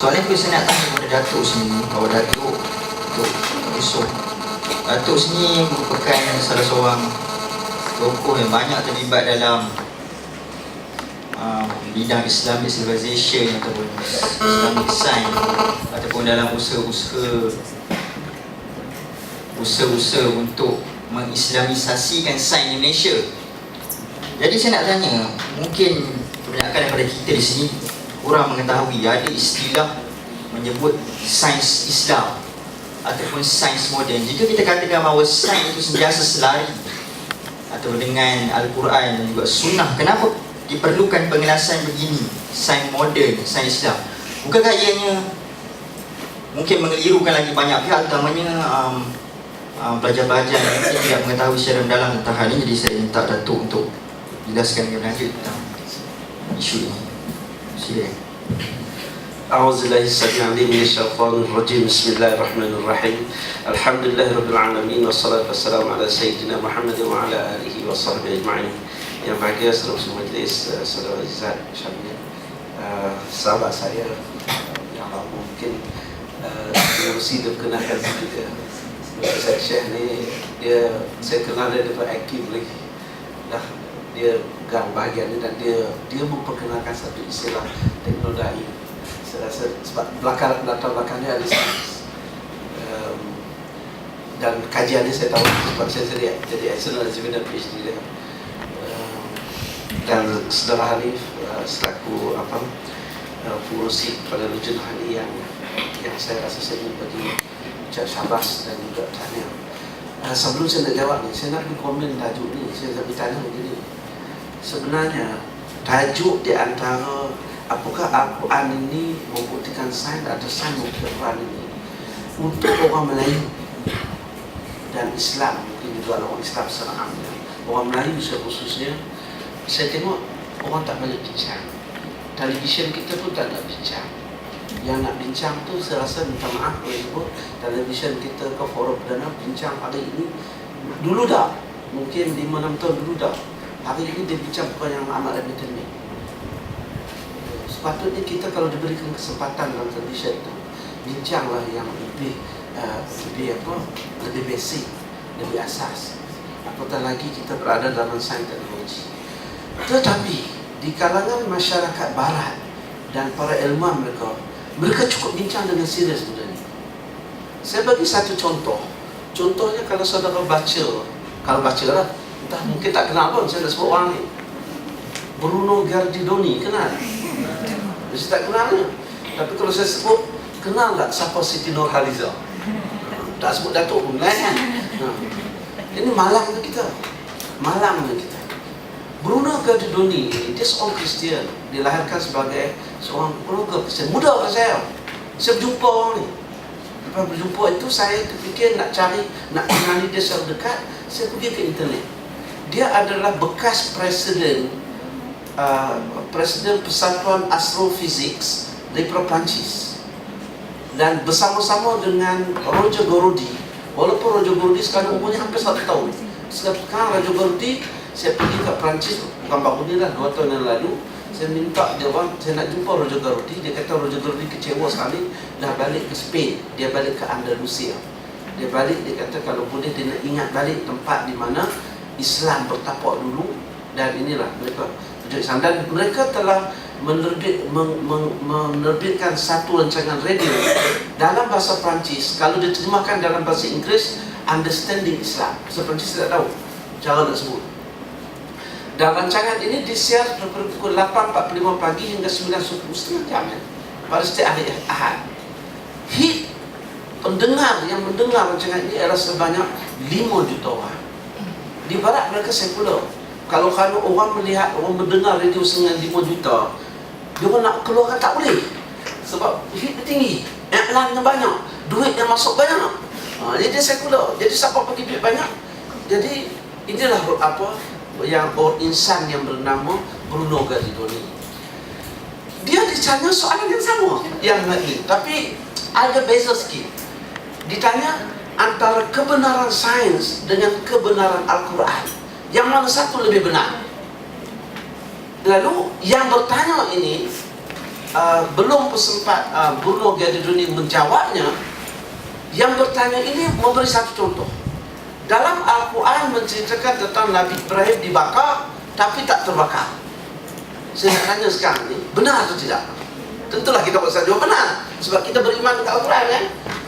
Soalan juga saya nak tanya kepada Datuk sini, bahawa Datuk Yusof, Datuk sini merupakan salah seorang tokoh yang banyak terlibat dalam bidang Islamic civilization ataupun Islamic science, ataupun dalam usaha untuk mengislamisasikan sains di Malaysia. Jadi saya nak tanya, mungkin kebanyakan daripada kita di sini kurang mengetahui ada istilah menyebut sains Islam ataupun sains moden. Jika kita katakan bahawa sains itu sentiasa selari atau dengan Al-Quran dan juga Sunnah, kenapa diperlukan pengelasan begini, sains moden, sains Islam? Bukankah ianya mungkin mengelirukan lagi banyak pihak, utamanya pelajar-pelajar yang mungkin tidak mengetahui secara mendalam tentang hal ini. Jadi saya minta Datuk untuk jelaskan lebih lanjut tentang isu ini. Sila. A'udzubillahi as-sami'il minasyaitonir rajim. Bismillahirrahmanirrahim. Alhamdulillahirabbil alamin wassalatu wassalamu ala sayyidina Muhammad wa ala alihi washabbihi ajma'in. Yang bahagia seluruh majlis, saudara Izzat Syamil, sahabat saya yang mungkin mesti dikenalkan juga. Ustaz Syekh ni saya kenal dia daripada aktif dah dia gang bahagian ni, dan dia memperkenalkan satu istilah teknologi. Saya rasa sebab latar belakangnya ada sains, dan kajiannya saya tahu sebab saya jadi excellent dan PhD dia. Dan saudara Hanif selaku pengurusi pada Lujun Hani yang saya rasa saya ingin bagi ucap syabas dan juga tahniah. Sebelum saya nak jawab ni, saya nak komen tajuk ni. Saya nak bertanya begini, sebenarnya tajuk di antara apakah Al-Quran ini membuktikan sains atau sains membuktikan Al-Quran ini untuk orang Melayu dan Islam, mungkin juga orang Islam secara amnya, orang Melayu khususnya. Saya tengok orang tak banyak bincang, televisyen kita pun tak nak bincang. Yang nak bincang tu saya rasa, minta maaf kalau sebut televisyen kita ke forum perdana bincang hari ini. Dulu dah, mungkin 5-6 tahun dulu dah, hari ini dia bincang bukan yang amat remeh-temeh. Sepatutnya kita kalau diberikan kesempatan dalam televisyen tu, bincanglah yang lebih basic, lebih asas. Apatah lagi kita berada dalam sains teknologi. Tetapi di kalangan masyarakat barat dan para ilmuwan mereka cukup bincang dengan serius benda ni. Saya bagi satu contoh. Contohnya kalau saudara baca lah, entah mungkin tak kenal pun, saya dah sebut orang ni, Bruno Guardidoni, kenal? Saya tak kenal ni. Tapi kalau saya sebut, kenal tak siapa Siti Nurhaliza? Tak sebut Datuk pun kan? Ini malang kita. Bruno Guardidoni ini, dia seorang Kristian, dilahirkan sebagai seorang keluarga Kristian. Mudah kan saya berjumpa orang ni. Lepas berjumpa itu, saya terfikir nak kenali dia secara dekat. Saya pergi ke internet. Dia adalah bekas Presiden Persatuan Astrofiziks dari Perancis, dan bersama-sama dengan Roger Gordy. Walaupun Roger Gordy sekarang umurnya hampir 1 tahun. Sekarang Roger Gordy, saya pergi ke Perancis, bukan baru ni lah, 2 tahun yang lalu. Saya minta dia orang, saya nak jumpa Roger Gordy. Dia kata Roger Gordy kecewa sekali, dah balik ke Spain, dia balik ke Andalusia. Dia balik, dia kata kalau boleh dia nak ingat balik tempat di mana Islam bertapak dulu. Dan inilah mereka tunjuk Islam. Dan mereka telah menerbitkan satu rancangan radio dalam bahasa Perancis. Kalau diterjemahkan dalam bahasa Inggeris, Understanding Islam. Bahasa Perancis tidak tahu cara nak sebut. Dan rancangan ini disiar pada pukul 8.45 pagi hingga 9 subuh, setengah jam pada setiap hari Ahad. Hit pendengar yang mendengar rancangan ini adalah sebanyak 5 juta orang. Di barat mereka sekular. Kalau orang melihat, orang mendengar radio dengan 5 juta, dia pun nak keluarkan tak boleh. Sebab hit dia tinggi, iklannya banyak, duit yang masuk banyak. Jadi dia sekular. Jadi siapa bagi duit banyak? Jadi inilah yang insan yang bernama Bruno Guardidoni. Dia ditanya soalan yang sama yang ini, tapi ada beza sikit. Ditanya antara kebenaran sains dengan kebenaran Al-Quran, yang mana satu lebih benar? Lalu yang bertanya ini belum sempat Bruno Gadiduni menjawabnya. Yang bertanya ini memberi satu contoh. Dalam Al-Quran menceritakan tentang Nabi Ibrahim dibakar tapi tak terbakar. Saya nak tanya sekarang ni, benar atau tidak? Tentulah kita bisa jawab benar, sebab kita beriman dengan Al-Quran kan.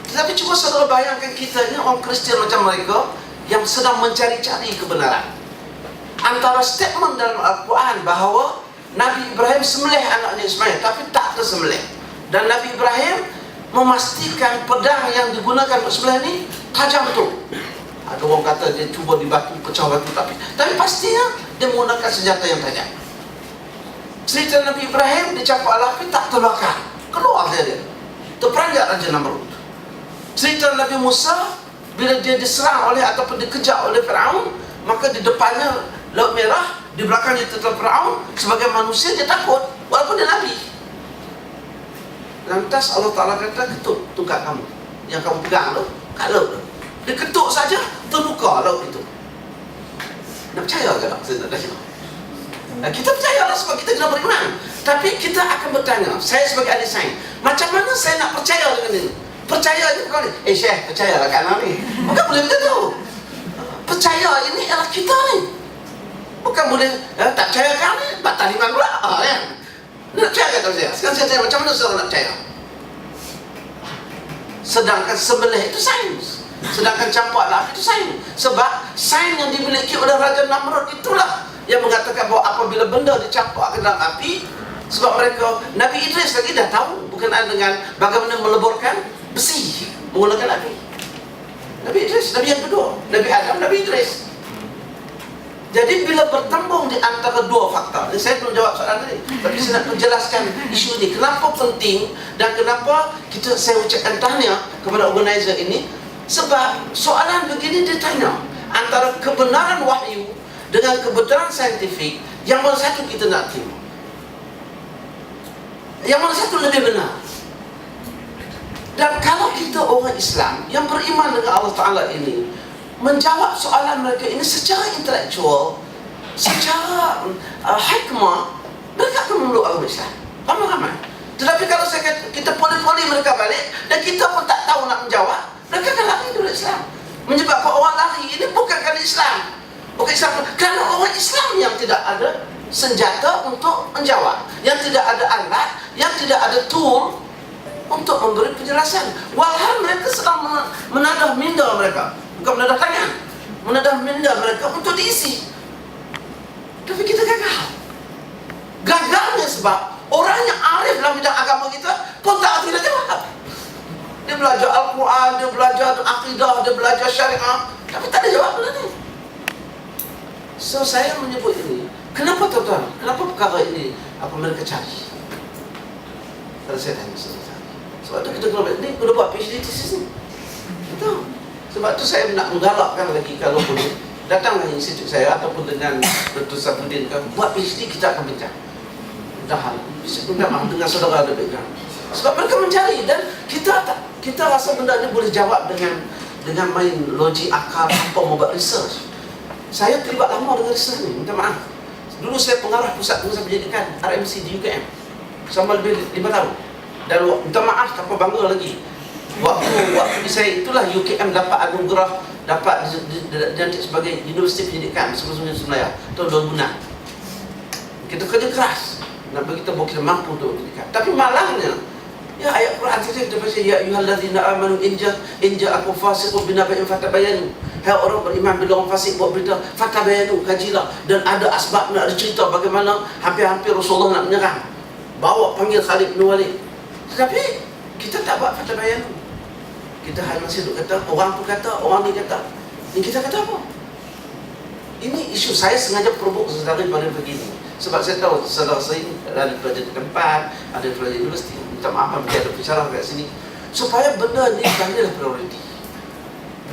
Tetapi cuba saudara bayangkan kita ni orang Kristian macam mereka yang sedang mencari-cari kebenaran. Antara statement dalam Al-Quran bahawa Nabi Ibrahim sembelih anaknya Ismail tapi tak tersembelih, dan Nabi Ibrahim memastikan pedang yang digunakan untuk sembelih ni tajam betul. Ada orang kata dia cuba di batu, pecah batu, tapi pastinya dia menggunakan senjata yang tajam. Cerita Nabi Ibrahim dicapak api tak terbakar, keluar dia, terperanjat Raja Namrud. Cerita Nabi Musa bila dia diserang oleh ataupun dikejar oleh Firaun, maka di depannya Laut Merah, di belakangnya tetap Firaun. Sebagai manusia dia takut walaupun dia Nabi. Lantas Allah Ta'ala kata, ketuk tungkat kamu yang kamu pegang tu kat laut tu. Dia ketuk saja, terbuka laut itu. Nak percaya ke tak? Saya tak tanya. Kita percayalah sebab kita kena beriman. Tapi kita akan bertanya, saya sebagai ahli sains, macam mana saya nak percaya dengan ini? Percaya ni bukan ni, Syekh, percayalah kat anak ni. Bukan boleh begitu. Percaya ini adalah kita ni. Bukan boleh, tak percaya kau ni, batal iman pula. Kan? Nak percaya kata saya. Sekarang saya tanya, macam mana seorang nak percaya? Sedangkan sembelih itu sains, sedangkan campak api itu sains. Sebab sains yang dimiliki oleh Raja Namrud itulah yang mengatakan bahawa apabila benda dicampak ke dalam api, sebab mereka, Nabi Idris lagi dah tahu berkenaan dengan bagaimana meleburkan besi menggunakan api. Nabi Idris, Nabi yang kedua, Nabi Adam, Nabi Idris. Jadi bila bertembung di antara dua fakta, saya belum jawab soalan tadi, tapi saya nak menjelaskan isu ini, kenapa penting dan kenapa saya ucapkan tahniah kepada organizer ini. Sebab soalan begini ditanya antara kebenaran wahyu dengan kebenaran saintifik, yang mana satu kita nak terima? Yang mana satu lebih benar? Dan kalau kita orang Islam yang beriman dengan Allah Ta'ala ini menjawab soalan mereka ini secara intelektual, secara hikmah, mereka akan memeluk agama Islam ramai-ramai. Tetapi kalau kita poli-poli mereka balik dan kita pun tak tahu nak menjawab, mereka akan lari dari Islam. Menyebabkan orang lari ini bukan kerana Islam, bukan Islam, kerana orang Islam yang tidak ada senjata untuk menjawab, yang tidak ada alat, yang tidak ada tool untuk memberi penjelasan. Walhal mereka sedang menadah minda mereka, bukan menadah tangan, menadah minda mereka untuk diisi. Tapi kita gagal. Gagalnya sebab orang yang arif dalam bidang agama kita pun tak ada jawab. Dia belajar Al-Quran, dia belajar akidah, dia belajar syariah, tapi tak ada jawab benda ni. So saya menyebut ini, kenapa tuan-tuan? Kenapa perkara ini apa mereka cari? Kalau saya tanya sebab tu kita kena buat PhD thesis ni. Betul. Sebab tu saya nak menggalakkan lagi, kalau boleh datanglah institut saya ataupun dengan Dr. Safruddin, buat PhD, kita akan bincang. Memang dengan saudara ada background. Sebab mereka mencari dan kita rasa benda ni boleh jawab dengan main logik akal tanpa membuat research. Saya terlibat lama dengan research ni, minta maaf. Dulu saya pengarah pusat pendidikan RMC di UKM selama lebih 5 tahun. Dan minta maaf tanpa bangga lagi, waktu saya itulah UKM dapat anugerah, dapat dilantik sebagai Universiti Pendidikan Sungguh-Sungguh Semenaya tahun 2006. Kita kerja keras nak bagi kita bahawa kita mampu untuk pendidikan. Tapi malangnya, ya ayat Quran saja kita baca, ya ayyuhallazina amanu in ja'akum fasiqun binaba'in fatabayanu. Hai orang beriman, bila orang fasik buat berita, fatabayanu, kajilah. Dan ada asbab, nak ada cerita bagaimana hampir-hampir Rasulullah nak menyerang, bawa panggil Khalid bin Walid. Tetapi kita tak buat fatabayanu. Kita hanya masih duk kata, orang tu kata, orang ni kata. Ni kita kata apa? Ini isu saya sengaja provok saudara pada begini. Sebab saya tahu saudara saya ada pelajar di tempat, ada pelajar universiti. Minta maaf apabila ada bicara kat sini. Supaya benda ni berilah prioriti,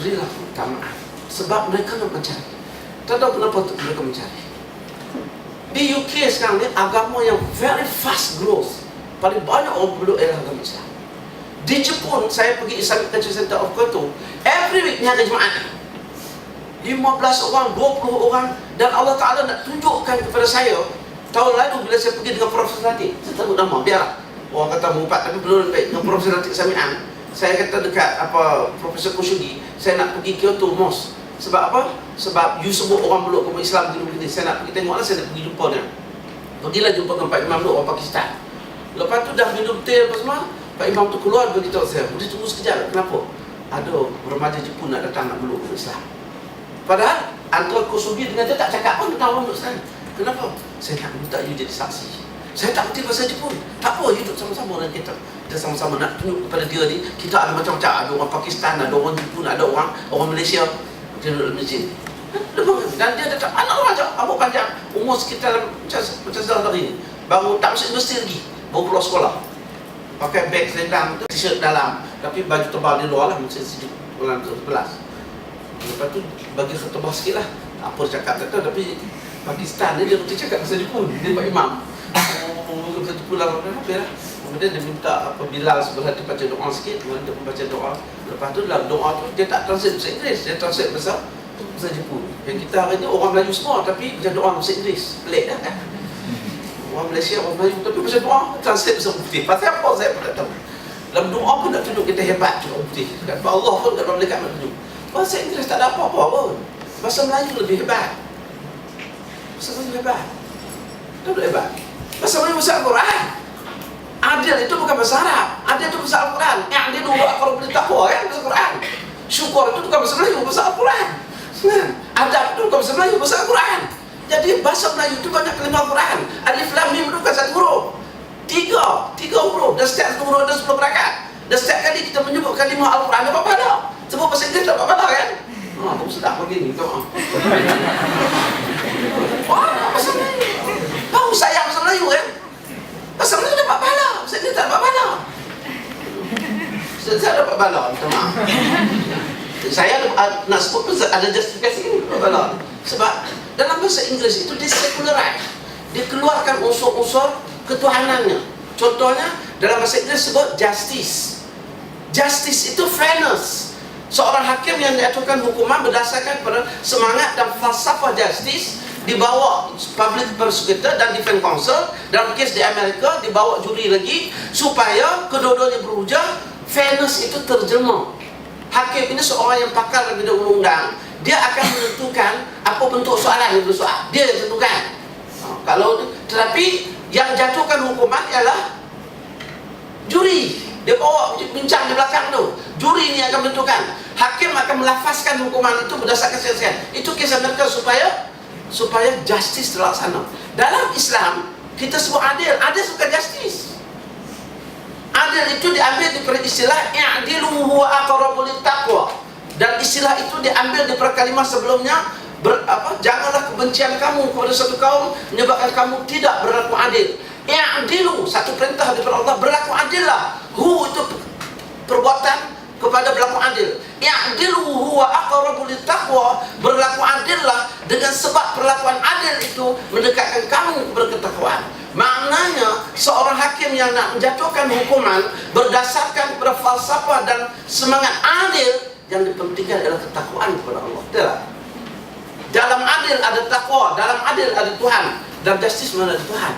berilah utamakan. Sebab mereka nak mencari. Tak tahu kenapa mereka mencari. Di UK sekarang ni agama yang very fast growth, paling banyak orang peluk ialah agama Islam. Di Jepun, saya pergi Islamic Culture Center of Kyoto, every week ni ada Jumaat. 15 orang, 20 orang. Dan Allah Ta'ala nak tunjukkan kepada saya, tahun lalu bila saya pergi dengan Profesor Latif, saya sebut nama, biarlah orang kata mengumpat, tapi belum baik dengan Profesor Latif Samian. Saya kata dekat Profesor Khoshugi, saya nak pergi Kyoto Mosque. Sebab apa? Sebab you sebut orang meluk agama Islam begini-begini. Saya nak pergi tengoklah, saya nak pergi jumpa dia. Pergilah jumpa dengan Pak Imam tu, orang Pakistan. Lepas tu dah minum teh apa semua, Pak Imam tu keluar beritahu saya, "Boleh tunggu sekejap." Kenapa? Ada remaja Jepun nak datang nak meluk agama Islam. Padahal antara Khoshugi dengan dia tak cakap pun tentang orang meluk Islam. Kenapa? Saya nak minta you jadi saksi. Saya tak mengerti bahasa Jepun. Tak apa, hidup sama-sama dengan kita. Kita sama-sama nak tunjuk kepada dia ni, kita ada macam-macam. Ada orang Pakistan, ada orang Jepun, ada orang Malaysia. Dia duduk dalam masjid. Dan dia datang, anak remaja, rambut panjang, umur sekitar macam sekarang hari ni. Baru tak masuk universiti lagi, baru keluar sekolah. Pakai beg selendang, t-shirt dalam, tapi baju tebal di luar lah, macam sejuk bulan 11. Lepas tu bagi tebal sikit lah. Apa dia cakap tak tahu, tapi Pakistan dia mesti cakap bahasa Jepun. Dia Pak Imam. Kata pulang habis lah. Kemudian dia minta Bilal sebelah tu baca doa sikit. Kemudian dia membaca doa. Lepas tu dalam doa tu dia tak translate bahasa Inggeris, dia translate bahasa Jepun. Yang kita hari ni orang Melayu semua tapi baca doa bahasa Inggeris. Pelik dah kan? Orang Malaysia, orang Melayu tapi baca doa translate bahasa putih. Pasal apa saya pun tak tahu. Dalam doa pun nak tunjuk kita hebat juga putih. Sebab Allah pun kat dalam dekat nak tunjuk. Bahasa Inggeris tak ada apa-apa pun. Bahasa Melayu lebih hebat. Bahasa Melayu hebat. Tak boleh hebat. Bahasa Melayu bahasa Al-Quran. Adil itu bukan bahasa Arab. Adil itu bahasa Al-Quran. Yang dia dulu kalau boleh takwa kan bahasa Al-Quran. Syukur itu bukan bahasa Melayu, bahasa Al-Quran. Adab itu bukan bahasa Melayu, bahasa Al-Quran. Jadi bahasa Melayu itu banyak kalimah Al-Quran. Alif Lam Mim itu bukan satu huruf. Tiga huruf. Dan setiap satu huruf ada 10 berakat. Dan setiap kali kita menyebut kalimah Al-Quran, ada apa-apa dah. Sebut bahasa Inggeris tak apa-apa dah kan. Aku sedap begini, tengok. Wah, bahasa Melayu. Tahu sayang bahasa Melayu kan? Bahasa Melayu dapat pahala, bahasa Inggeris tak dapat pahala. Saya dapat pahala, minta maaf. Saya nak sebut pun ada justifikasi ini, dapat pahala. Sebab dalam bahasa Inggeris itu dia secularize. Dia keluarkan unsur-unsur ketuhanannya. Contohnya dalam bahasa Inggeris sebut justice. Justice itu fairness. Seorang hakim yang menjatuhkan hukuman berdasarkan pada semangat dan falsafah justice dibawa public prosecutor dan defense counsel. Dalam kes di Amerika dibawa juri lagi supaya kedua-duanya berhujah. Fairness itu terjemah. Hakim ini seorang yang pakar dalam bidang undang-undang. Dia akan menentukan apa bentuk soalan yang bersoal. Dia yang tentukan. Tetapi yang jatuhkan hukuman ialah juri. Dia bawa bincang di belakang tu. Juri ini akan menentukan. Hakim akan melafazkan hukuman itu berdasarkan kesaksian. Itu kisah mereka supaya justice terlaksana. Dalam Islam kita sebut adil. Adil bukan justice. Adil itu diambil dari istilah i'dilu huwa aqrabu littaqwa. Dan istilah itu diambil di kalimah sebelumnya. Janganlah kebencian kamu kepada satu kaum menyebabkan kamu tidak berlaku adil. I'dilu, satu perintah daripada Allah, berlaku adillah. Hu itu perbuatan kepada berlaku adil. I'dilu huwa aqrabu littaqwa, berlaku adillah dengan sebab perlakuan adil itu mendekatkan kamu kepada ketakwaan. Maknanya seorang hakim yang nak menjatuhkan hukuman berdasarkan kepada falsafah dan semangat adil, yang dipentingkan adalah ketakwaan kepada Allah. Betul tak? Dalam adil ada takwa, dalam adil ada Tuhan, dan justice mana ada Tuhan.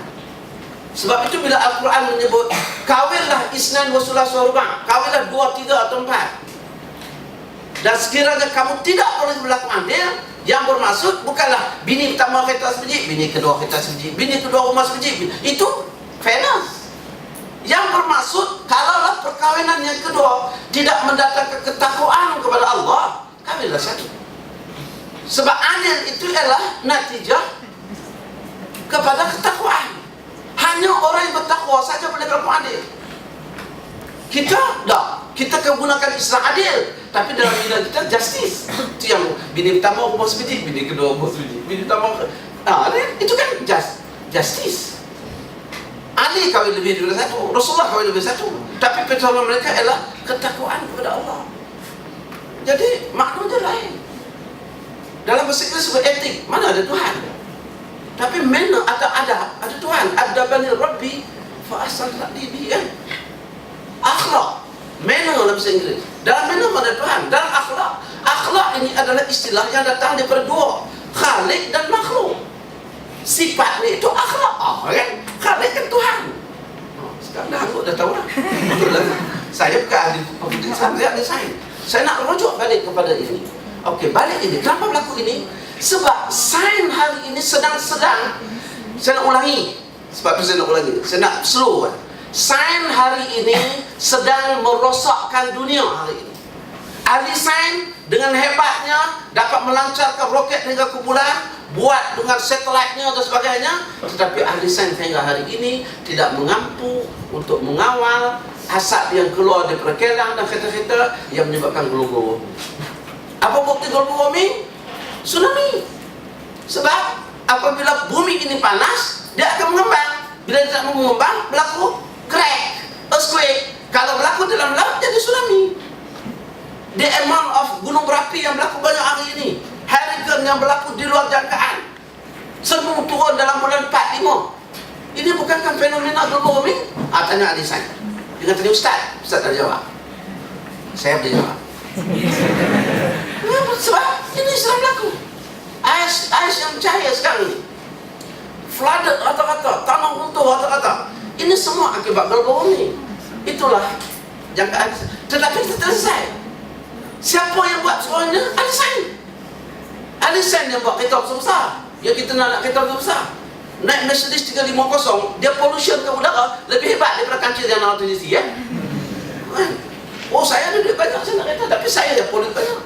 Sebab itu bila Al-Quran menyebut kawinlah isnan wa sulas wa ruba', kawinlah 2, 3 atau 4. Dan sekiranya kamu tidak boleh berlaku adil, yang bermaksud bukanlah bini pertama kita sebiji, bini kedua kita sebiji, bini kedua rumah sebiji. Itu fairness. Yang bermaksud kalaulah perkawinan yang kedua tidak mendatangkan ketakwaan kepada Allah, kawinlah satu. Sebab adil itu adalah natijah kepada ketakwaan. Hanya orang yang bertakwa saja boleh berlaku adil. Kita gunakan istilah adil, tapi dalam bidang kita justice. Itu yang bini pertama rumah sebiji, bini kedua rumah sebiji, bini pertama itu kan justice. Ali kahwin lebih daripada satu, Rasulullah kahwin lebih satu, tapi pertolongan mereka adalah ketakwaan kepada Allah. Jadi maknanya lain. Dalam bahasa Inggeris sebut etik, mana ada Tuhan. Tapi mana ada Tuhan. Adabani Rabbi fa ahsana ta'dibi kan. Akhlak, mana dalam bahasa Inggeris. Dalam mana ada Tuhan. Dalam akhlak. Akhlak ini adalah istilah yang datang daripada dua, Khalik dan makhluk. Sifat ni itu akhlak. Kan? Khalik kan Tuhan. Sekarang dah anggap dah Saya bukan ahli politik Islam, saya ahli sains. Saya nak rujuk balik kepada ini. Okey, balik ini. Kenapa berlaku ini? Sebab sains hari ini sedang-sedang, saya nak ulangi. Sebab tu saya nak ulangi. Saya nak slow. Sains hari ini sedang merosakkan dunia hari ini. Ahli sains dengan hebatnya dapat melancarkan roket hingga ke bulan, buat dengan satelitnya dan sebagainya, tetapi ahli sains hingga hari ini tidak mengampu untuk mengawal asap yang keluar daripada kilang dan kereta-kereta yang menyebabkan global warming. Apa bukti global warming? Tsunami. Sebab apabila bumi ini panas, dia akan mengembang. Bila dia tak mengembang, berlaku crack, earthquake. Kalau berlaku dalam laut, jadi tsunami. The amount of gunung berapi yang berlaku banyak hari ini, hurricane yang berlaku di luar jangkaan, semua turun dalam bulan 4, 5. Ini bukankah fenomena global warming? Tanya ahli sains. Dia kata, Ustaz tak jawab. Saya boleh jawab. Sebab ini sedang berlaku. Ais yang cair sekarang ini, flooded rata-rata, tanah runtuh rata-rata. Ini semua akibat global warming. Itulah jangkaan. Tetapi kita selesai. Siapa yang buat semuanya? Ahli sains. Ahli sains yang buat kereta besar. Yang kita nak kereta besar. Naik Mercedes 350, dia pollution ke udara lebih hebat daripada kancil yang nak terjadi, ya? Oh, saya ada duit banyak, saya nak kereta, tapi saya yang pollute banyak.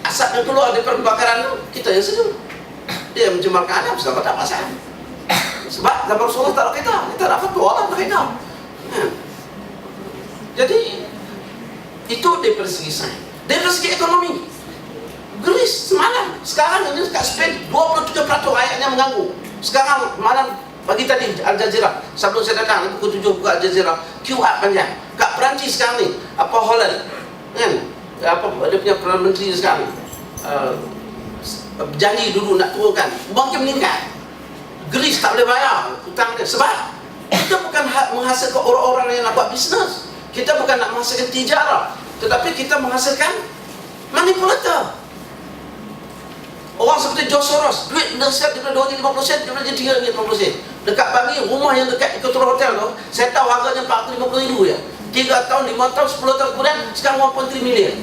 Asap yang keluar daripada pembakaran tu, kita yang sejuk. Dia mencemarkan alam, sebab tak masalah. Sebab zaman Rasulullah tak ada kereta, kita nak fatwa lah nak kereta. Jadi, itu daripada segi sains. Dari segi ekonomi, Greece semalam, sekarang ini kat Spain 27% rakyatnya mengganggu. Sekarang malam pagi tadi Al Jazeera, sebelum saya datang pukul 7 buka Al Jazeera, queue up panjang. Kat Perancis sekarang ni, Holland, kan? Dia punya Perdana Menteri sekarang, janji dulu nak turunkan, makin meningkat. Greece tak boleh bayar hutang dia. Sebab kita bukan menghasilkan orang-orang yang nak buat bisnes. Kita bukan nak menghasilkan tijarah, tetapi kita menghasilkan manipulator. Orang seperti George Soros, duit dah siap daripada RM250, dia boleh jadi RM350. Dekat Bangi, rumah yang dekat Equator Hotel tu, saya tahu harganya RM450,000 ya. 3 tahun, 5 tahun, 10 tahun kemudian, sekarang 1.3 million.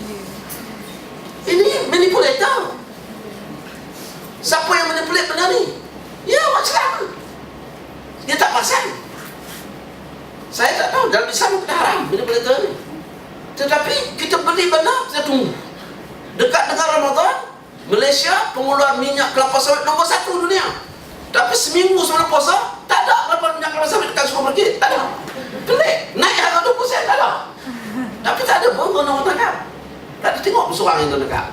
Ini manipulator. Siapa yang manipulate benda ni? Ya, awak celaka. Dia tak pasang. Saya tak tahu, dalam Islam kita haram manipulator ni. Tetapi kita beli benda, kita tunggu. Dekat dengan Ramadan, Malaysia pengeluaran minyak kelapa sawit nombor 1 dunia. Tapi seminggu sebelum puasa, tak ada kelapa minyak kelapa sawit dekat supermarket. Tak ada. Pelik. Naik harga 20%, tak ada. Tapi tak ada pun orang tangkap. Tak ada tengok seorang yang dekat.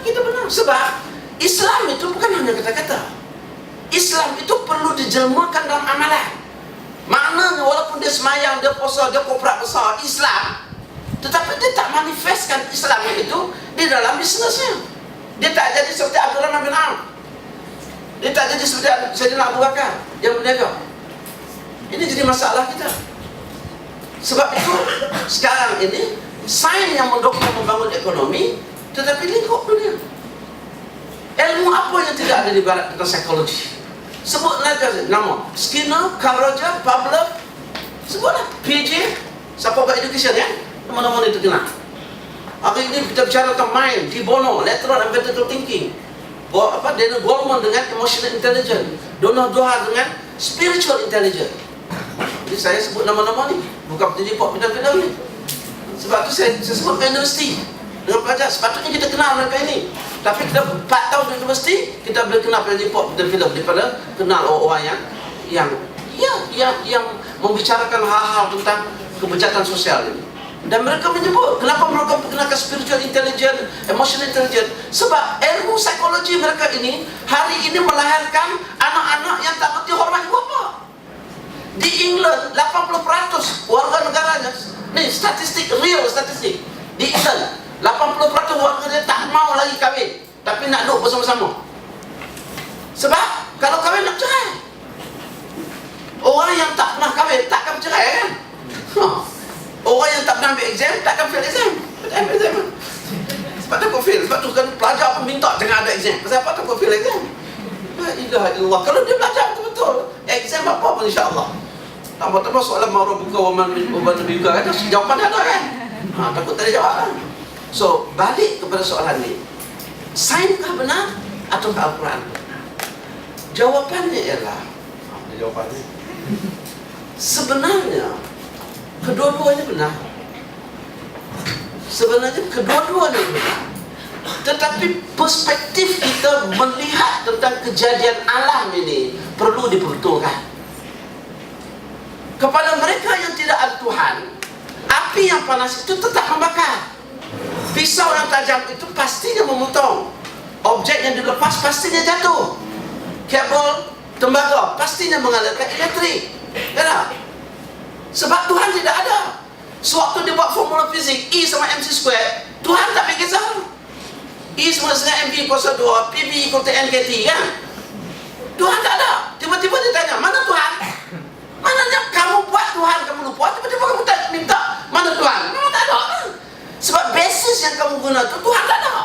Kita benar. Sebab Islam itu bukan hanya kata-kata. Islam itu perlu dijelmakan dalam amalan. Maknanya walaupun dia semayang, dia puasa, dia korporat besar Islam, tetapi dia tak manifestkan Islam itu di dalam bisnesnya. Dia tak jadi seperti Abdul Rahman bin Auf. Dia tak jadi seperti Sayyidina Abu Bakar yang berniaga. Ini jadi masalah kita. Sebab itu sekarang ini sains yang mendukung membangun ekonomi, tetapi lingkup dunia. Ilmu apa yang tidak ada di barat tentang psikologi? Sebut nama Skinner, Carl Rogers, Pavlov. Sebutlah PJ. Siapa buat education ya? Teman-teman itu kenal. Hari ini kita bicara tentang mind, Di Bono, lateral and vertical thinking. Daniel Goleman dengan emotional intelligence, Donald Doha dengan spiritual intelligence. Jadi saya sebut nama-nama ni, bukan menjadi pop bidang-bidang ni. Sebab tu saya sebut ke universiti dengan pelajar. Sepatutnya kita kenal mereka ini. Tapi kita 4 tahun di universiti, kita boleh kenal menjadi pop bidang-bidang daripada kenal orang-orang yang membicarakan hal-hal tentang kebejatan sosial ini. Dan mereka menyebut, kenapa mereka perkenalkan spiritual intelligence, emotional intelligence? Sebab ilmu psikologi mereka ini hari ini melahirkan anak-anak yang tak berhenti hormat ibu bapa. Di England, 80% warga negaranya, ni statistik, real statistik. Di England, 80% warga dia tak mau lagi kahwin, tapi nak duduk bersama-sama. Sebab kalau kahwin nak cerai. Orang yang tak pernah kahwin takkan bercerai kan? Orang yang tak pernah ambil exam takkan fail exam. Tak ambil exam. Sebab tu kau fail. Sebab tu kan pelajar pun minta jangan ada exam. Sebab apa tu kau fail exam? La ilaha illallah. Kalau dia belajar betul-betul, exam apa pun insya-Allah. tambah-tambah soalan mau buka waman Nabi juga kan, jawapan ada kan? Takut tak ada jawapan. So, balik kepada soalan ni. Sainkah benar atau Al-Quran? Jawapannya ialah, jawapannya sebenarnya kedua-duanya benar. Sebenarnya kedua-duanya benar. Tetapi perspektif kita melihat tentang kejadian alam ini perlu dipertulkan. Kepada mereka yang tidak ada Tuhan, api yang panas itu tetap membakar. Pisau yang tajam itu pastinya memotong. Objek yang dilepas pastinya jatuh. Kabel tembaga pastinya mengalirkan elektrik. Ya, sebab Tuhan tidak ada. Sewaktu dia buat formula fizik E sama MC square, Tuhan tak fikir kisah. E sama dengan MV kuasa 2, PV ikut NKT kan? Tuhan tak ada. Tiba-tiba dia tanya, mana Tuhan? Mananya kamu buat Tuhan, kamu lupa. Tiba-tiba kamu minta, mana Tuhan? Memang tak ada. Sebab basis yang kamu guna tu Tuhan tak ada.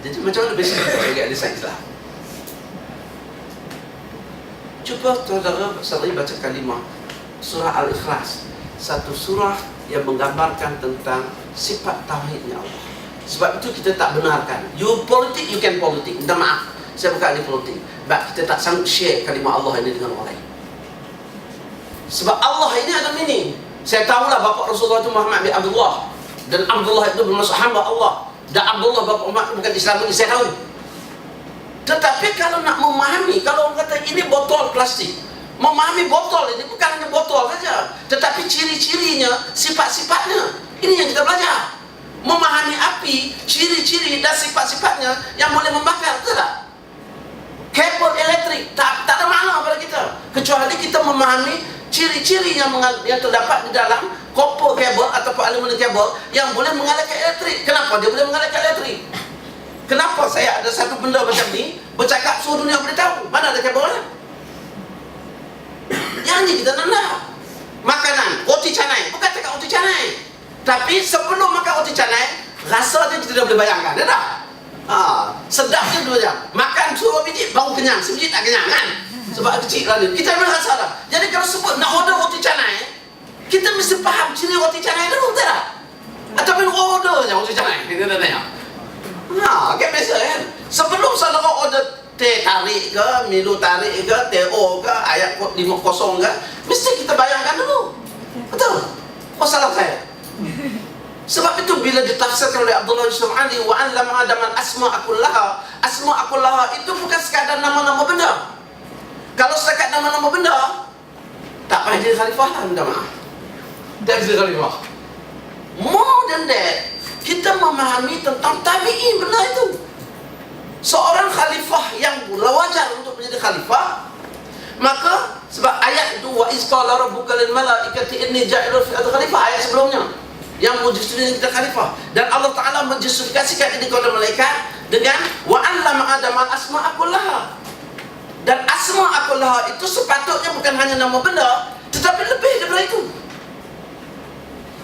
Jadi macam mana basis kita bagi ahli sains lah? Cuba saudara baca kalimah surah Al-Ikhlas, satu surah yang menggambarkan tentang sifat tauhidnya Allah. Sebab itu kita tak benarkan. You politik, you can politik. Minta maaf, saya bukan ahli politik. Sebab kita tak sanggup share kalimah Allah ini dengan orang lain. Sebab Allah ini ada meaning. Saya tahulah bapa Rasulullah itu Muhammad bin Abdullah, dan Abdullah itu bermaksud hamba Allah, dan Abdullah bapa umat bukan Islam lagi, saya tahu. Tetapi kalau nak memahami, kalau orang kata ini botol plastik, memahami botol ini bukan hanya botol saja, tetapi ciri-cirinya, sifat-sifatnya, ini yang kita belajar. Memahami api, ciri-ciri dan sifat-sifatnya yang boleh membakar, betul tak? Kabel elektrik tak ada makna pada kita, kecuali kita memahami ciri-ciri yang terdapat di dalam kopor kabel ataupun aluminium kabel yang boleh mengalirkan elektrik. Kenapa dia boleh mengalirkan elektrik? Kenapa saya ada satu benda macam ni bercakap seluruh dunia boleh tahu mana ada kabelnya? Yang ni kita nak. Makanan roti canai, bukan cakap roti canai, tapi sebelum makan roti canai, rasanya kita dah boleh bayangkan, dah tak? Sedapnya 2 jam. Makan suruh biji baru kenyang, sebiji tak kenyang kan? Sebab kecil lah dia. Kita memang rasa dah. Jadi kalau sebut nak order roti canai, kita mesti faham ciri roti canai dulu, betul tak? Ataupun order je roti canai. Kita dah tanya. Kan biasa kan? Sebelum saudara order teh tarik ke, Milo tarik ke, teh O ke, ayat 50 ke, mesti kita bayangkan dulu. Betul? Oh, salah saya. Sebab itu bila ditafsirkan oleh Abdullah bin Ali, wa 'allama Adam al-asma'a kullaha, asma'a kullaha itu bukan sekadar nama-nama benda. Kalau setakat nama-nama benda, tak payah jadi khalifah lah, minta maaf. Tak jadi khalifah. More than that, kita memahami tentang tabi'in benda itu. Seorang khalifah yang wajar untuk menjadi khalifah, maka sebab ayat itu wa iz qala rabbuka lil malaikati inni ja'ilun fil ardi khalifah, ayat sebelumnya yang menjustifikasi kita khalifah, dan Allah Ta'ala menjustifikasikan ini kepada malaikat dengan wa 'allama Adam al-asma'a kullaha. Dan asma'a kullaha itu sepatutnya bukan hanya nama benda, tetapi lebih daripada itu.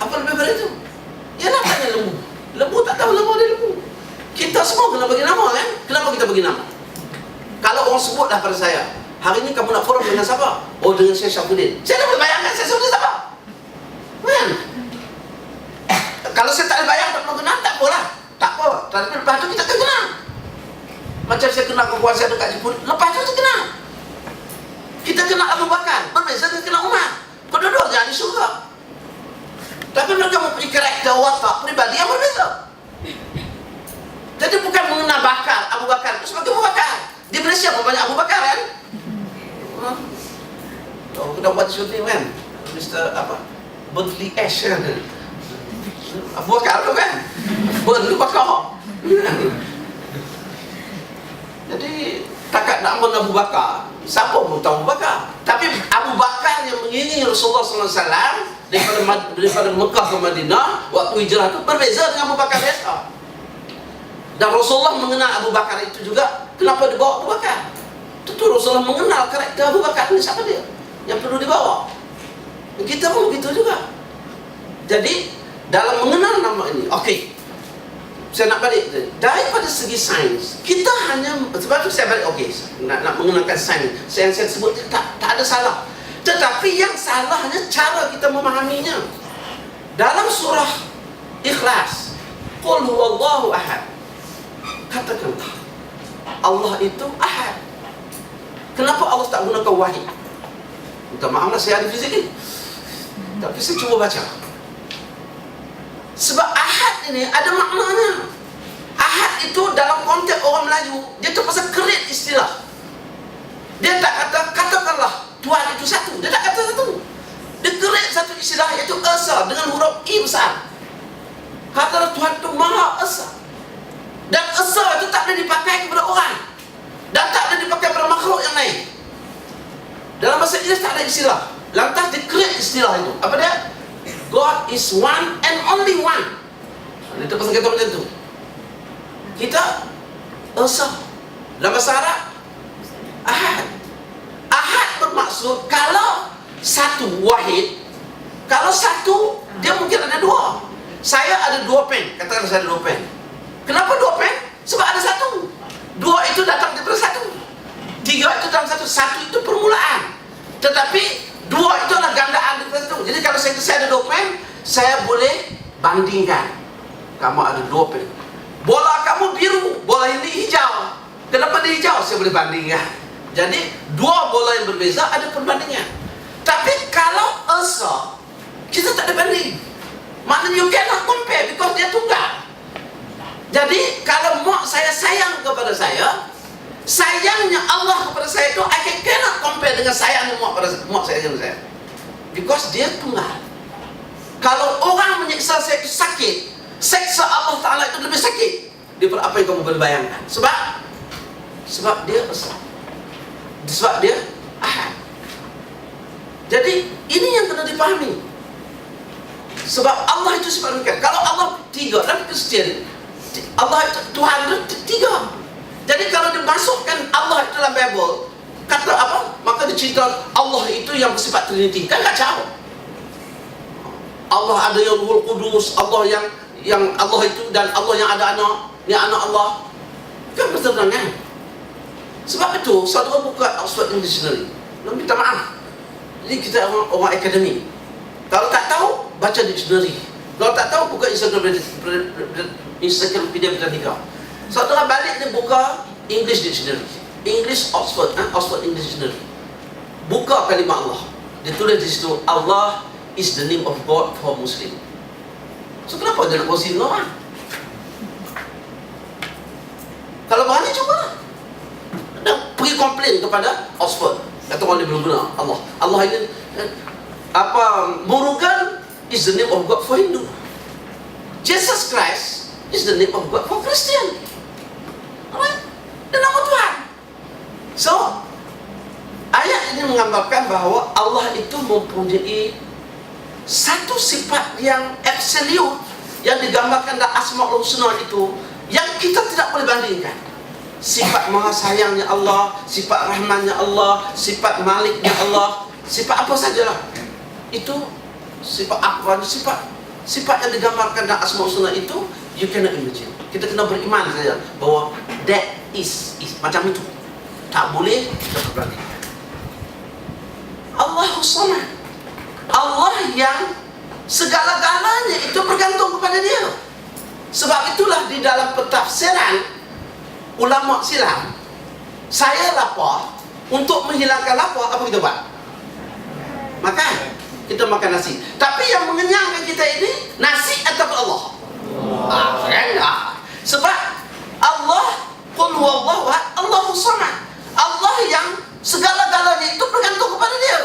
Apa lebih daripada itu? Ialah tanya lembu. Lembu tak tahu nama dia lembu. Kita semua kena bagi nama kan? Kenapa kita bagi nama? Kalau orang sebutlah pada saya, hari ini kamu nak forum dengan siapa? Oh, dengan Syekh Syafuddin. Saya dah boleh bayangkan Syekh Syafuddin siapa? Kan? Kalau saya tak boleh bayang, tak pernah kenal, tak apalah. Tak apa. Tapi lepas tu kita kenal. Macam saya kenal kekuasaan dekat Jepun, lepas tu kita kenal. Kita kenal Abu Bakar, berbeza dengan kenal Umar. Kedua-dua jangan di syurga. Tapi mereka mempunyai karakter watak pribadi yang berbeza. Jadi bukan mengenal Bakar, Abu Bakar itu sebagai Abu Bakar. Di Malaysia banyak Abu Bakar kan? Oh, kita buat syuting kan? Mr. apa? Bentley Ash kan? Abu Bakar tu kan? Bentley Bakar. Jadi takat nama Abu Bakar, siapa pun tahu Abu Bakar. Tapi Abu Bakar yang mengiringi Rasulullah SAW daripada Mekah ke Madinah waktu hijrah itu berbeza dengan Abu Bakar biasa. Dan Rasulullah mengenal Abu Bakar itu juga. Kenapa dibawa Abu Bakar? Tentu Rasulullah mengenal karakter Abu Bakar ini, siapa dia yang perlu dibawa. Kita pun begitu juga. Jadi dalam mengenal nama ini, okey, saya nak balik daripada segi sains, kita hanya, sebab tu saya balik, okey, nak menggunakan sains, saya sebut tak ada salah, tetapi yang salahnya cara kita memahaminya. Dalam surah Ikhlas, qul huwallahu ahad, katakanlah Allah itu ahad. Kenapa Allah tak gunakan wahid? Minta maaf lah, saya ada fizik ni, tapi saya cuba baca. Sebab ahad ini ada maknanya. Ahad itu dalam konteks orang Melayu, dia terpaksa create istilah. Dia tak kata, katakanlah Tuhan itu satu. Dia tak kata satu. Dia create satu istilah, iaitu Esa dengan huruf I besar. Katalah Tuhan itu Maha Esa. Dan Esa itu tak boleh dipakai kepada orang, dan tak boleh dipakai kepada makhluk yang lain. Dalam bahasa Inggeris tak ada istilah. Lantas dia create istilah itu. Apa dia? God is one and only one. Dia terpaksa kata macam tu. Kita Esa. Dalam bahasa Arab Ahad. Ahad bermaksud kalau satu, wahid. Kalau satu, dia mungkin ada dua. Saya ada 2 pen. Katakan saya ada 2 pen. Kenapa 2 pen? Sebab ada satu. 2 itu datang daripada satu. 3 itu dalam satu. Satu itu permulaan. Tetapi 2 itu adalah gandaan daripada satu. Jadi kalau saya ada 2 pen, saya boleh bandingkan. Kamu ada 2 pen. Bola kamu biru, bola ini hijau. Kenapa dia hijau? Saya boleh bandingkan. Jadi 2 bola yang berbeza ada perbandingan. Tapi kalau Esa, kita tak ada banding. Maknanya you cannot compare, because dia tunggal. Jadi kalau mak saya sayang kepada saya, sayangnya Allah kepada saya itu, I cannot compare dengan sayangnya mak saya kepada saya, because dia tunggal. Kalau orang menyiksa saya itu sakit, seksa Allah Ta'ala itu lebih sakit daripada apa yang kamu boleh bayangkan. Sebab dia Esa, sebab dia Ahad. Jadi ini yang kena dipahami. Sebab Allah itu sebab demikian. Kalau Allah 3 dalam Kristian, Allah itu Tuhan itu 3. Jadi kalau dimasukkan Allah itu dalam Bible, kata apa? Maka dicerita Allah itu yang bersifat Trinity. Kan kacau. Allah ada yang Ruhul Kudus, Allah yang Allah itu, dan Allah yang ada anak, yang anak Allah. Kan bertentangan. Sebab itu saudara buka Oxford English Dictionary. Minta maaf. Jadi kita orang akademik. Kalau tak tahu, baca dictionary. Kalau tak tahu, buka Encyclopedia Britannica. Saudara balik dia buka English Dictionary, English Oxford, Oxford English Dictionary. Buka kalimah Allah. Dia tulis di situ, Allah is the name of God for Muslim. So kenapa dia nak kongsi dengan orang? Kalau berani cuba. Dan pergi komplain kepada Oxford. Kata orang dia belum guna Allah. Allah ini Murugan is the name of God for Hindu. Jesus Christ is the name of God for Christian. Alright? Dan nama Tuhan. So, ayat ini menggambarkan bahawa Allah itu mempunyai satu sifat yang absolute, yang digambarkan dalam Asmaul Husna itu, yang kita tidak boleh bandingkan. Sifat maha sayangnya Allah, sifat rahmannya Allah, sifat maliknya Allah, sifat apa sajalah. Itu sifat akbar, sifat yang digambarkan dalam Asmaul Husna itu, you cannot imagine. Kita kena beriman saja bahawa that is macam itu. Tak boleh kita perbandingkan. Allahus Samad, Allah yang segala-galanya itu bergantung kepada Dia. Sebab itulah di dalam pentafsiran ulama silam, saya lapar, untuk menghilangkan lapar apa kita buat? Makan. Kita makan nasi. Tapi yang mengenyangkan kita ini nasi atau Allah? Enggak. Sebab Allah, qul huwallahu ahad, Allahus Samad. Allah yang segala-galanya itu bergantung kepada Dia.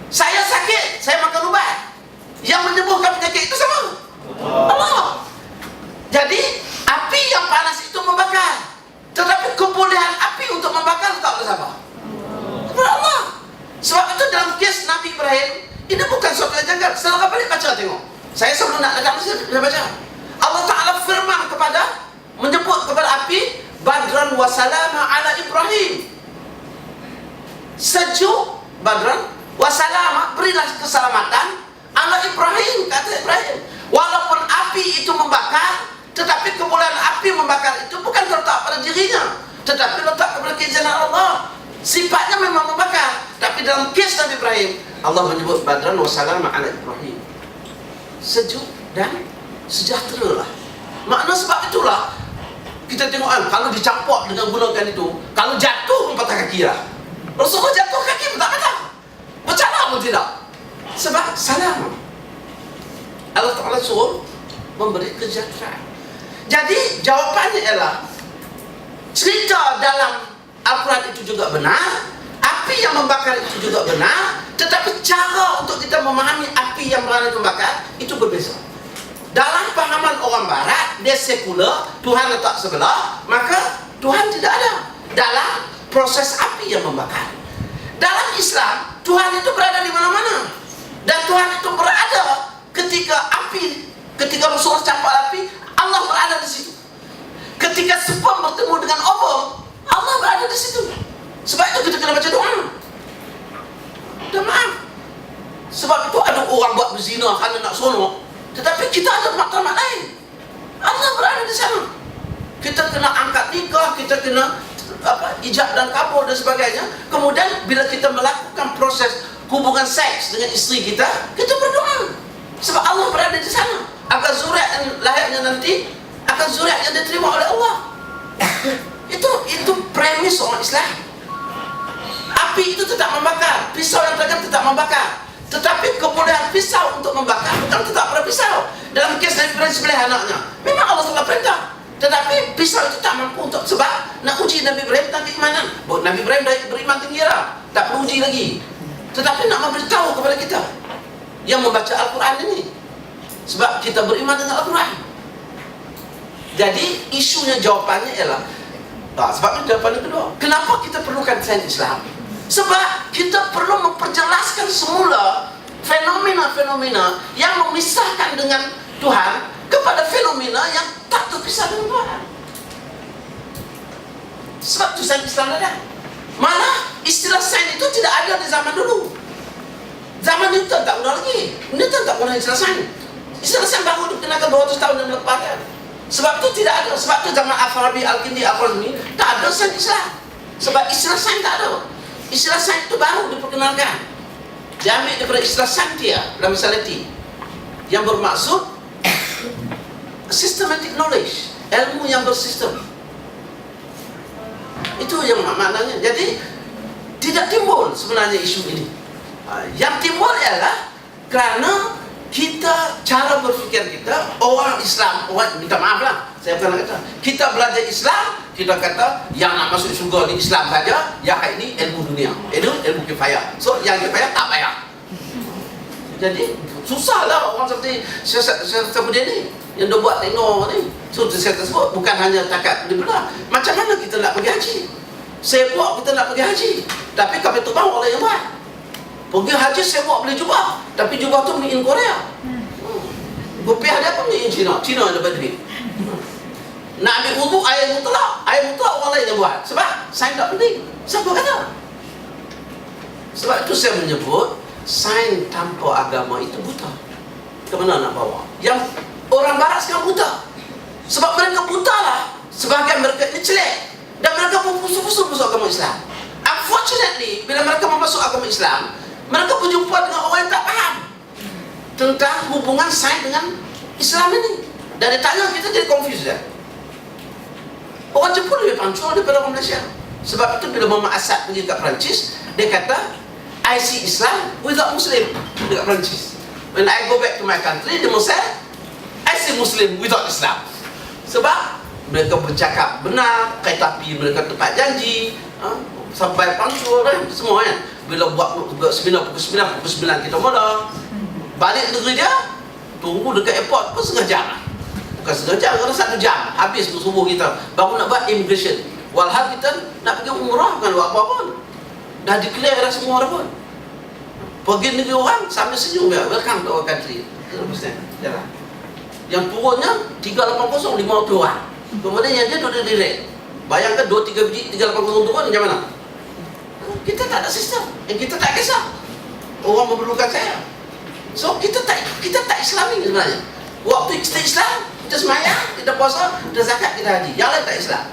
Saya sakit, saya makan ubat. Yang menyembuhkan penyakit itu sama Allah. Jadi api yang panas itu membakar, tetapi kebolehan api untuk membakar tak oleh siapa? Kepada Allah. Sebab itu dalam kes Nabi Ibrahim, ini bukan suatu yang janggal. Setelah balik baca tengok. Saya sebelum nak datang saya baca. Allah Ta'ala firman menyebut kepada api, Badran wa salama ala Ibrahim. Sejuk Badran wa salama, berilah keselamatan ala Ibrahim, kata Ibrahim. Walaupun api itu membakar, Tetapi kemuliaan api membakar itu bukan terletak pada dirinya, tetapi letak kepada keizinan Allah. Sifatnya memang membakar. Tapi dalam kes Nabi Ibrahim, Allah menyebut badran wa salama ala Ibrahim, sejuk dan sejahtera lah. Makna sebab itulah kita tengok kan, kalau dicampur dengan gunakan itu, kalau jatuh patah kaki lah. Rasulullah jatuh kaki pun tak patah, bercana pun tidak, sebab salam. Allah Ta'ala suruh memberi kesejahteraan. Jadi jawapannya ialah cerita dalam Al-Quran itu juga benar, api yang membakar itu juga benar, tetapi cara untuk kita memahami api yang berani membakar itu berbeza. Dalam pahaman orang Barat, dia sekular, Tuhan letak sebelah, maka Tuhan tidak ada dalam proses api yang membakar. Dalam Islam, Tuhan itu berada di mana-mana, dan Tuhan itu berada ketika api, ketika Rasulullah campak api, Allah berada di situ. Ketika sperm bertemu dengan ovum, Allah berada di situ. Sebab itu kita kena baca doa. Dan maaf, sebab itu ada orang buat berzina kerana nak seronok, tetapi kita ada maklumat lain. Allah berada di sana. Kita kena angkat nikah, kita kena ijab dan kabul dan sebagainya. Kemudian bila kita melakukan proses hubungan seks dengan isteri kita, kita berdoa. Sebab Allah berada di sana. Agar zuriat yang lahirnya nanti akan zuriat yang diterima oleh Allah. Itu premis orang Islam. Api itu tetap membakar, pisau yang tajam tetap membakar, tetapi kemudian pisau untuk membakar bukan tetap pada pisau. Dalam kes Nabi Ibrahim sembelih anaknya, memang Allah telah perintah, tetapi pisau itu tak mampu untuk, sebab nak uji Nabi Ibrahim tentang keimanan. Nabi Ibrahim dah beriman tinggi dah, tak perlu uji lagi. Tetapi nak memberitahu kepada kita yang membaca Al-Quran ini, sebab kita beriman dengan Al-Quran. Jadi isunya, jawapannya ialah sebabnya jawapan kedua, kenapa kita perlukan sains Islam? Sebab kita perlu memperjelaskan semula fenomena-fenomena yang memisahkan dengan Tuhan kepada fenomena yang tak terpisah dengan Tuhan. Sebab itu sains Islam ada. Malah istilah sains itu tidak ada di zaman dulu. Zaman Newton tak guna lagi. Newton tak guna istilah sains. Istilah sains baru dikenakan 200 tahun yang lepas kan. Sebab itu tidak ada. Sebab itu zaman Al-Farabi, Al-Kindi, Al-Qurani tak ada sains Islam. Sebab istilah sains tak ada. Istilah sains itu baru diperkenalkan. Diambil daripada istilah Santia dalam Salati, yang bermaksud systematic knowledge, ilmu yang bersistem. Itu yang maknanya. Jadi tidak timbul sebenarnya isu ini. Yang timbul ialah kerana kita, cara berfikir kita, orang Islam, orang, minta maaf lah, saya pernah kata, kita belajar Islam, kita kata yang nak masuk syurga di Islam saja, yang ini ilmu dunia, ilmu kifayah. So yang kifayah tak payah. Jadi susahlah orang seperti Syekh Sabudin ni yang dia buat tekno ni. So saya tersebut bukan hanya takat di belah. Macam mana kita nak pergi haji? Saya buat kita nak pergi haji, tapi kami tu tahu orang yang buat. Pergi haji saya buat beli jubah, tapi jubah tu made in Korea. Rupiah dia pun made in China. China yang dapat duit. Nak ambil wudu air mutlak orang lain yang buat. Sebab sains tak penting. Siapa kata? Sebab itu saya menyebut sains tanpa agama itu buta. Ke mana nak bawa? Yang orang Barat sekarang buta. Sebab mereka buta lah. Sebahagian mereka ini celik, dan mereka berpusu-pusu masuk agama Islam. Unfortunately, bila mereka masuk agama Islam, mereka berjumpa dengan orang yang tak faham tentang hubungan sains dengan Islam ini. Dan dia tanya, kita jadi confused ya. Orang Jepun lebih pancul daripada orang Malaysia. Sebab itu bila Muhammad Asad pergi ke Perancis, dia kata, I see Islam without Muslim dekat Perancis. When I go back to my country, di Mesir, I see Muslim without Islam. Sebab mereka bercakap benar, kereta api mereka tepat janji, sampai pancul dan semua kan. Bila buat seminar pukul 9 kita mula. Balik negeri dia, tunggu dekat airport pun setengah jam lah. Bukan setengah jam, kalau 1 jam habis subuh kita baru nak buat immigration. Walhal kita nak pergi umrah, bukan buat apa pun, dah declare dah semua dah pun. Pergi negeri orang sambil senyum ya, welcome to our country. Jalan. Yang turunnya 380, 50 orang. Kemudian yang dia duduk direct. Bayangkan 2-3 biji 380 turun macam mana? Kita tak ada sistem, kita tak kisah orang memerlukan saya. So kita tak Islami sebenarnya. Waktu kita Islam, kita semayang, kita puasa, kita zakat, kita haji. Yang lain tak Islam.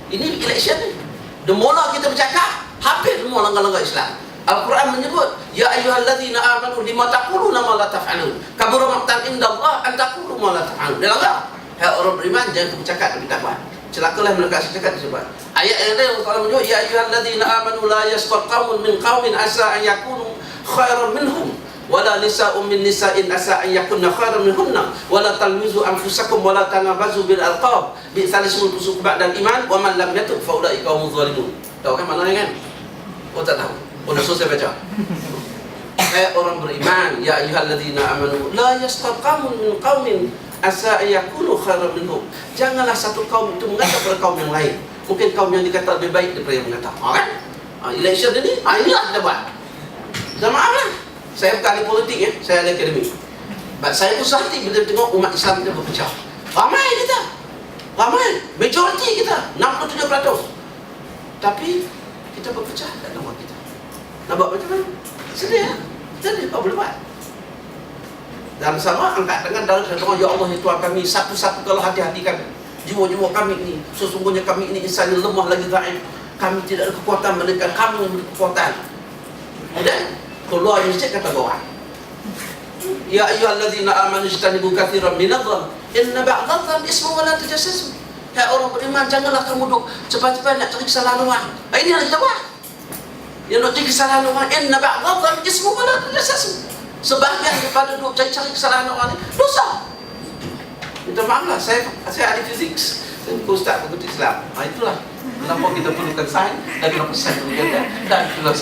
Ini election ni. Demula kita bercakap, hampir semua langgar-langgar Islam. Al-Quran menyebut, Ya ayyuhalladzina amanu lima taquluna ma la taf'alun. Kabura maqtan indallah an taqulu ma la taf'alun. Dia langgar. Hai orang beriman, jangan bercakap tapi tak buat. Celakalah mereka cakap disebut. Ayat yang lain Allah menyebut, Ya ayyuhalladzina amanu la yasqat qaumun min qaumin asa an yakunu khairan minhum. Wala nisa'un min nisa'in asa an yakunna khairan minhunna wala talmizu anfusakum wala tanabazu bil alqab bi'sal ismul fusuq ba'dal iman wa man lam yatub fa ulaika humuz zalimun. Tahu kan maknanya kan? Oh tak tahu. Oh dah selesai baca. Hai orang beriman, ya ayyuhalladzina amanu la yasqat qaumun min qaumin asa an yakunu khairan minhum. Janganlah satu kaum itu mengata pada kaum yang lain. Mungkin kaum yang dikata lebih baik daripada yang mengata. Kan? Election ini, inilah kita buat. Dan maaflah. Saya bukan ahli politik ya, saya ahli akademik. Saya pusat hati bila tengok umat Islam kita berpecah. Ramai kita. Ramai. Majoriti kita. 67%. Tapi kita berpecah dalam umat kita. Nak buat macam mana? Sedih lah. Sedih apa boleh buat? Dan sama angkat tangan dalam doa, Ya Allah ya Tuhan kami, satu-satu kalau hati-hati kami. Jiwa-jiwa kami ini, sesungguhnya kami ini insan yang lemah lagi dhaif. Kami tidak ada kekuatan, melainkan kamu yang berkekuatan. Kemudian keluar masjid kata doa. Ya ayyuhalladzina amanu ijtanibu katsiran minadh-dhann inna ba'dadh-dhann ismun wa la tajassasu. Hai orang beriman, janganlah kamu duk cepat-cepat nak cari kesalahan orang. Ini yang kita buat. Yang nak cari kesalahan orang, inna ba'dadh-dhann ismun wa la tajassasu. Sebahagian daripada duk cari kesalahan orang ni dosa. Minta maaflah, saya ahli fizik. Saya ustaz fakulti Islam. Itulah kenapa kita perlukan sains dan kenapa sains perlu jaga dan itulah